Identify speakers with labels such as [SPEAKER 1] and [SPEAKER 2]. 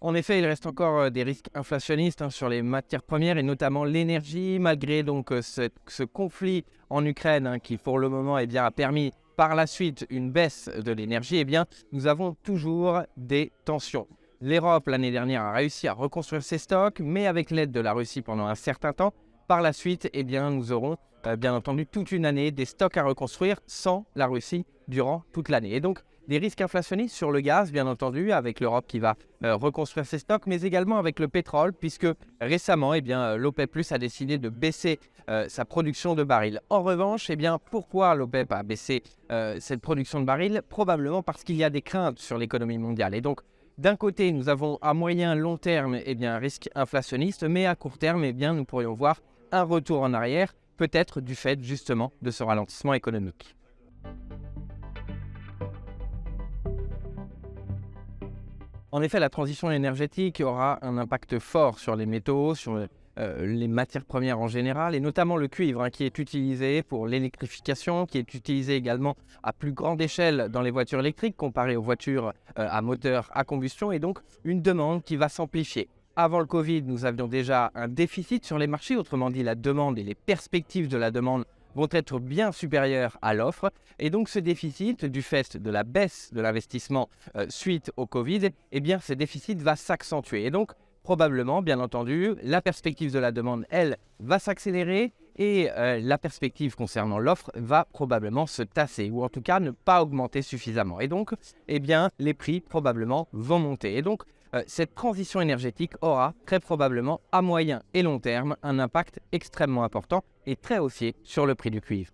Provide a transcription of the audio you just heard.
[SPEAKER 1] En effet, il reste encore des risques inflationnistes sur les matières premières et notamment l'énergie, malgré donc ce conflit en Ukraine qui pour le moment a permis par la suite une baisse de l'énergie. Nous avons toujours des tensions. L'Europe l'année dernière a réussi à reconstruire ses stocks, mais avec l'aide de la Russie pendant un certain temps. Par la suite, nous aurons bien entendu toute une année des stocks à reconstruire sans la Russie durant toute l'année. Et donc, des risques inflationnistes sur le gaz, bien entendu, avec l'Europe qui va reconstruire ses stocks, mais également avec le pétrole, puisque récemment, l'OPEP+ a décidé de baisser sa production de barils. En revanche, pourquoi l'OPEP a baissé cette production de barils? Probablement parce qu'il y a des craintes sur l'économie mondiale. Et donc, d'un côté, nous avons à moyen long terme un risque inflationniste, mais à court terme, nous pourrions voir un retour en arrière, peut-être du fait justement de ce ralentissement économique. En effet, la transition énergétique aura un impact fort sur les métaux, sur les matières premières en général, et notamment le cuivre qui est utilisé pour l'électrification, qui est utilisé également à plus grande échelle dans les voitures électriques comparé aux voitures à moteur à combustion, et donc une demande qui va s'amplifier. Avant le Covid, nous avions déjà un déficit sur les marchés, autrement dit la demande et les perspectives de la demande vont être bien supérieures à l'offre. Et donc ce déficit, du fait de la baisse de l'investissement suite au Covid, ce déficit va s'accentuer. Et donc probablement, bien entendu, la perspective de la demande, elle, va s'accélérer et la perspective concernant l'offre va probablement se tasser ou en tout cas ne pas augmenter suffisamment. Et donc, les prix probablement vont monter. Et donc, cette transition énergétique aura très probablement à moyen et long terme un impact extrêmement important et très haussier sur le prix du cuivre.